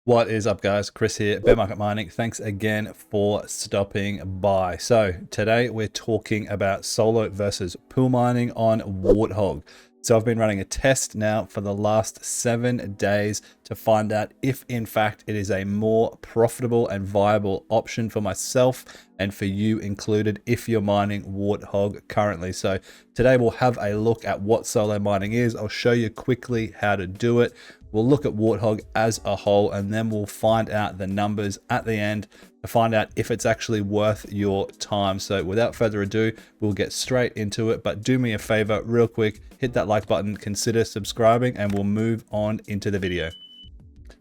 What is up, guys? Chris here, Bear Market Mining. Thanks again for stopping by. So today we're talking about solo versus pool mining on Warthog. So I've been running a test now for the last 7 days to find out if in fact it is a more profitable and viable option for myself and for you included if you're mining Warthog currently. So today we'll have a look at what solo mining is. I'll show you quickly how to do it. We'll look at Warthog as a whole, and then we'll find out the numbers at the end to find out if it's actually worth your time. So without further ado, we'll get straight into it. But do me a favor real quick, hit that like button, consider subscribing, and we'll move on into the video.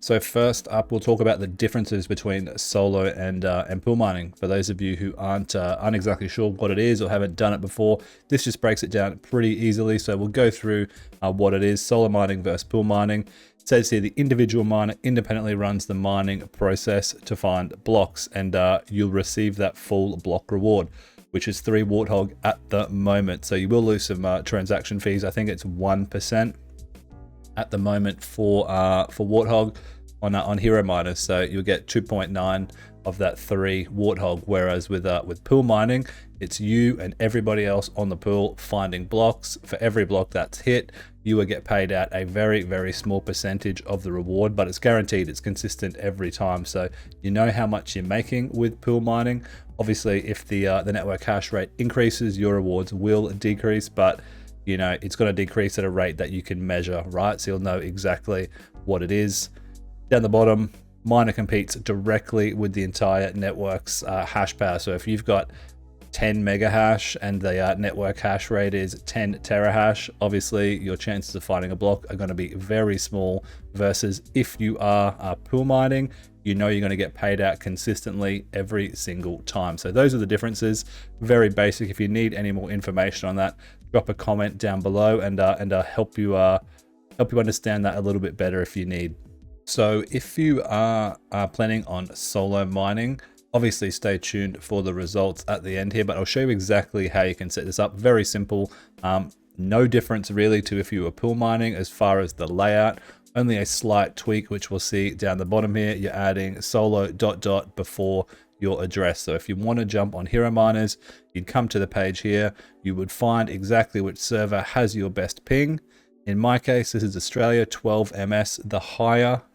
So first up, we'll talk about the differences between solo and pool mining. For those of you who aren't exactly sure what it is or haven't done it before, this just breaks it down pretty easily. So we'll go through what it is, solo mining versus pool mining. It says here the individual miner independently runs the mining process to find blocks, and you'll receive that full block reward, which is 3 Warthog at the moment. So you will lose some transaction fees. I think it's 1% at the moment for Warthog on hero miners. So you'll get 2.9 of that 3 Warthog, whereas with pool mining, it's you and everybody else on the pool finding blocks. For every block that's hit, you will get paid out a very, very small percentage of the reward, but it's guaranteed, it's consistent every time. So you know how much you're making with pool mining. Obviously, if the network hash rate increases, your rewards will decrease, but you know, it's going to decrease at a rate that you can measure, right? So you'll know exactly what it is. Down the bottom, miner competes directly with the entire network's hash power. So if you've got 10 mega hash and the network hash rate is 10 terahash, obviously your chances of finding a block are going to be very small, versus if you are pool mining, you know you're going to get paid out consistently every single time. So those are the differences. Very basic. If you need any more information on that, drop a comment down below and help you understand that a little bit better if you need. So if you are planning on solo mining, obviously stay tuned for the results at the end here, but I'll show you exactly how you can set this up. Very simple. No difference really to if you were pool mining as far as the layout. Only a slight tweak, which we'll see down the bottom here. You're adding solo ... before your address. So if you want to jump on hero miners, you'd come to the page here. You would find exactly which server has your best ping. In my case, this is Australia, 12 ms. The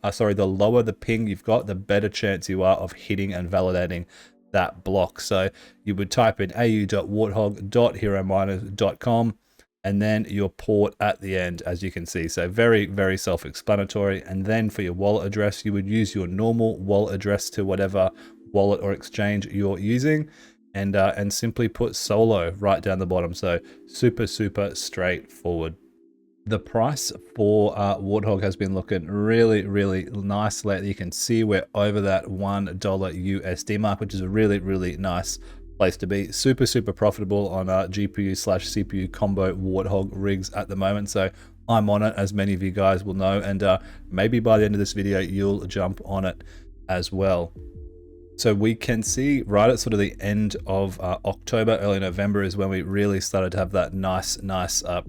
lower the ping you've got, the better chance you are of hitting and validating that block. So you would type in au.warthog.herominers.com and then your port at the end, as you can see. So very, very self-explanatory. And then for your wallet address, you would use your normal wallet address to whatever wallet or exchange you're using, and simply put solo right down the bottom. So super, super straightforward. The price for Warthog has been looking really, really nice lately. You can see we're over that $1 USD mark, which is a really, really nice place to be. Super, super profitable on GPU/CPU combo Warthog rigs at the moment. So I'm on it, as many of you guys will know, and maybe by the end of this video, you'll jump on it as well. So we can see right at sort of the end of October, early November is when we really started to have that nice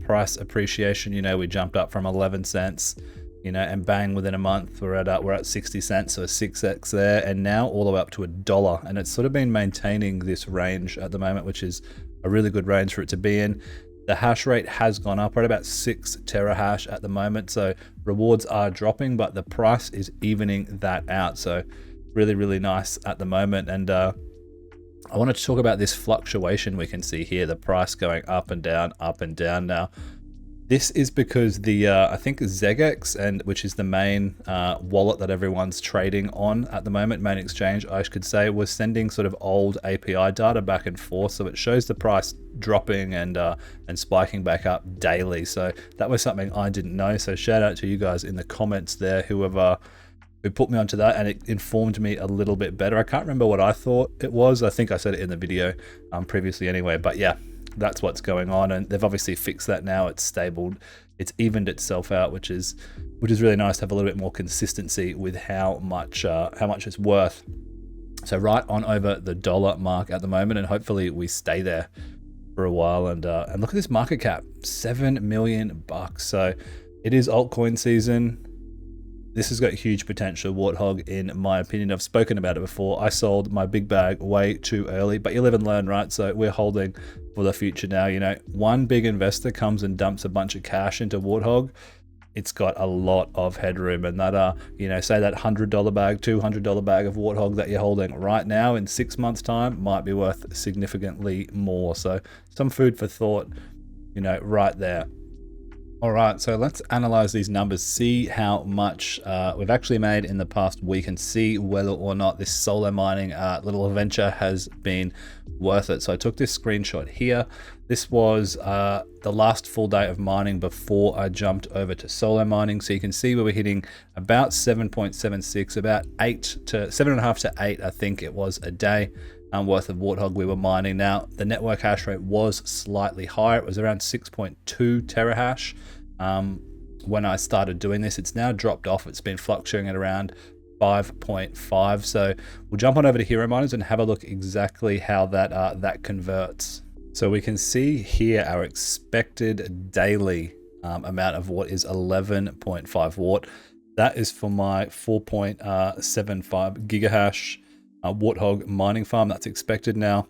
price appreciation. You know, we jumped up from 11 cents, you know, and bang, within a month we're at 60 cents, so 6x there, and now all the way up to $1. And it's sort of been maintaining this range at the moment, which is a really good range for it to be in. The hash rate has gone up. We're at about 6 terahash at the moment, so rewards are dropping, but the price is evening that out. So really, really nice at the moment. And I wanted to talk about this fluctuation we can see here, the price going up and down now. This is because the I think Zegex, which is the main wallet that everyone's trading on at the moment, main exchange I should say, was sending sort of old API data back and forth, so it shows the price dropping and spiking back up daily. So that was something I didn't know. So shout out to you guys in the comments there who put me onto that, and it informed me a little bit better. I can't remember what I thought it was. I think I said it in the video previously anyway, but yeah, that's what's going on, and they've obviously fixed that now. It's stabled, it's evened itself out, which is really nice to have a little bit more consistency with how much it's worth. So right on over the $1 mark at the moment, and hopefully we stay there for a while. And look at this market cap, $7 million. So it is altcoin season. this has got huge potential, Warthog, in my opinion. I've spoken about it before. I sold my big bag way too early, but you live and learn, right? So we're holding for the future now. You know, one big investor comes and dumps a bunch of cash into Warthog. It's got a lot of headroom, and that you know, say that $100 bag, $200 bag of Warthog that you're holding right now in 6 months time might be worth significantly more. So some food for thought, you know, right there. All right, so let's analyze these numbers, see how much we've actually made in the past week, and see whether or not this solo mining little venture has been worth it. So I took this screenshot here. This was the last full day of mining before I jumped over to solo mining. So you can see we were hitting about 7.76, about 7.5 to 8, I think it was, a day worth of Warthog we were mining. Now the network hash rate was slightly higher. It was around 6.2 terahash when I started doing this. It's now dropped off. It's been fluctuating at around 5.5. So we'll jump on over to Hero Miners and have a look exactly how that converts. So we can see here our expected daily amount of watt is 11.5 watt. That is for my 4.75 gigahash Warthog mining farm. That's expected. Now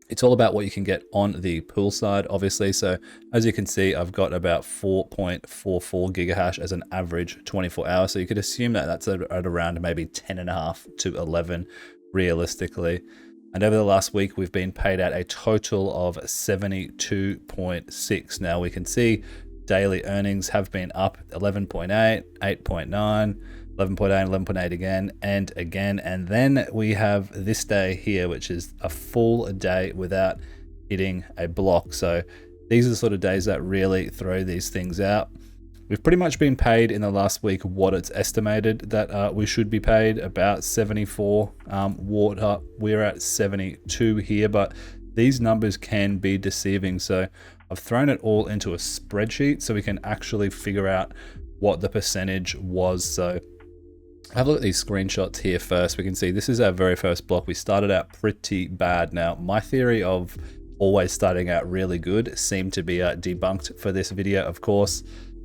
it's all about what you can get on the pool side, obviously. So as you can see, I've got about 4.44 gigahash as an average 24 hours. So you could assume that that's at around maybe 10.5 to 11 realistically. And over the last week, we've been paid out a total of 72.6. Now we can see daily earnings have been up 11.8, 8.9, 11.8, 11.8 again and again. And then we have this day here, which is a full day without hitting a block. So these are the sort of days that really throw these things out. We've pretty much been paid in the last week what it's estimated that we should be paid, about 74 water. We're at 72 here, but these numbers can be deceiving. So I've thrown it all into a spreadsheet so we can actually figure out what the percentage was. So have a look at these screenshots here first. We can see this is our very first block. We started out pretty bad. Now, my theory of always starting out really good seemed to be debunked for this video, of course.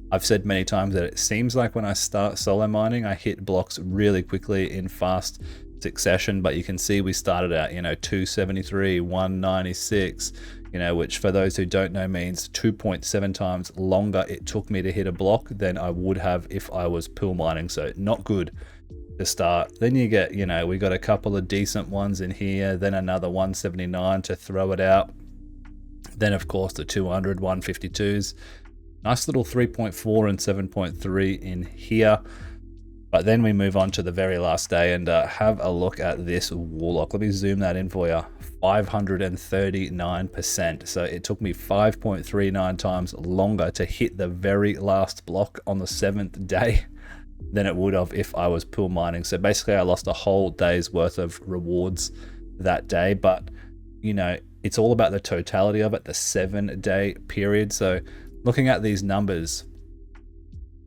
I've said many times that it seems like when I start solo mining, I hit blocks really quickly in fast succession, but you can see we started out, you know, 273, 196, you know, which for those who don't know means 2.7 times longer it took me to hit a block than I would have if I was pool mining. So not good to start. Then you get, you know, we got a couple of decent ones in here, then another 179 to throw it out. Then of course the 200, 152s. Nice little 3.4 and 7.3 in here. But then we move on to the very last day and have a look at this Warlock. Let me zoom that in for you. 539%. So it took me 5.39 times longer to hit the very last block on the 7th day than it would have if I was pool mining. So basically I lost a whole day's worth of rewards that day. But, you know, it's all about the totality of it, the 7-day period. So looking at these numbers,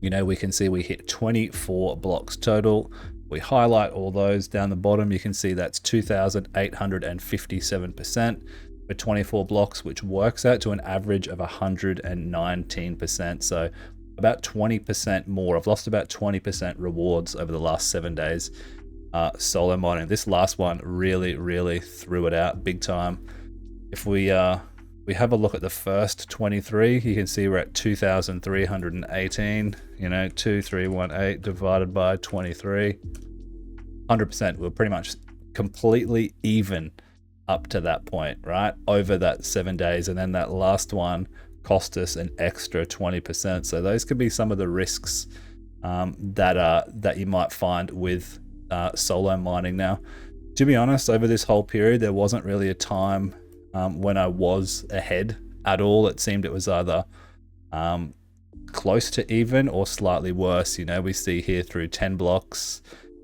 you know, we can see we hit 24 blocks total. We highlight all those down the bottom. You can see that's 2,857% for 24 blocks, which works out to an average of 119%. So about 20% more. I've lost about 20% rewards over the last 7 days solo mining. This last one really threw it out big time. If we have a look at the first 23, you can see we're at 2,318, you know, 2,318 divided by 23, 100%. We're pretty much completely even up to that point, right? Over that 7 days. And then that last one cost us an extra 20%. So those could be some of the risks that you might find with solo mining. Now, to be honest, over this whole period, there wasn't really a time when I was ahead at all. It seemed it was either close to even or slightly worse. You know, we see here through 10 blocks,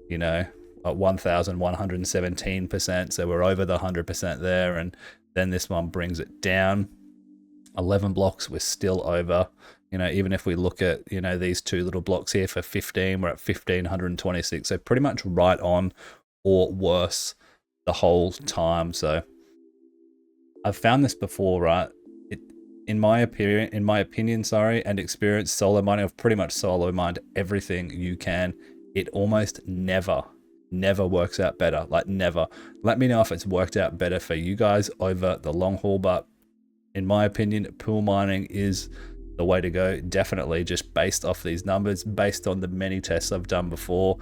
you know, at 1,117%. So we're over the 100% there. And then this one brings it down. 11 blocks, we're still over. You know, even if we look at, you know, these two little blocks here for 15, we're at 1,526. So pretty much right on or worse the whole time. So I've found this before, right? In my opinion, and experience, solo mining, I've pretty much solo mined everything you can it almost never works out better. Like never. Let me know if it's worked out better for you guys over the long haul, but in my opinion, pool mining is the way to go, definitely, just based off these numbers, based on the many tests I've done before.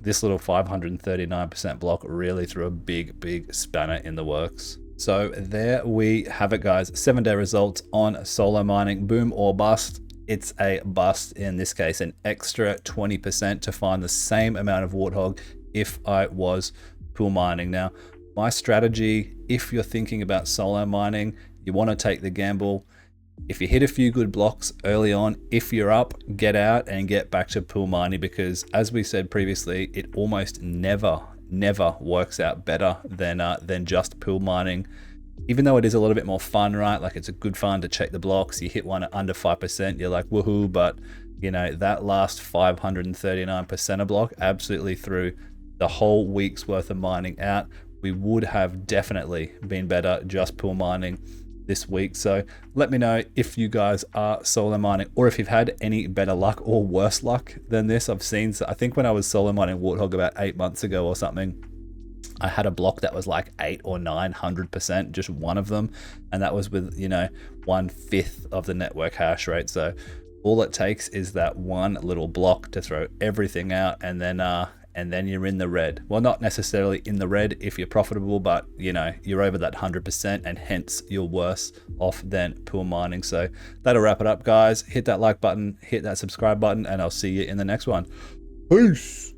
This little 539% block really threw a big spanner in the works. So there we have it, guys. 7-day results on solo mining. Boom or bust. It's a bust in this case, an extra 20% to find the same amount of Warthog if I was pool mining. Now, my strategy, if you're thinking about solo mining, you want to take the gamble. If you hit a few good blocks early on, if you're up, get out and get back to pool mining, because as we said previously, it almost never works out better than just pool mining. Even though it is a little bit more fun, right? Like it's a good fun to check the blocks. You hit one at under 5%, you're like, woohoo. But you know, that last 539% block absolutely threw the whole week's worth of mining out. We would have definitely been better just pool mining this week. So let me know if you guys are solo mining or if you've had any better luck or worse luck than this. I've seen, I think when I was solo mining Warthog about 8 months ago or something, I had a block that was like 800 or 900%, just one of them, and that was with, you know, 1/5 of the network hash rate. So all it takes is that one little block to throw everything out, and then you're in the red. Well, not necessarily in the red if you're profitable, but you know, you're over that 100%, and hence you're worse off than pool mining. So that'll wrap it up, guys. Hit that like button, hit that subscribe button, and I'll see you in the next one. Peace.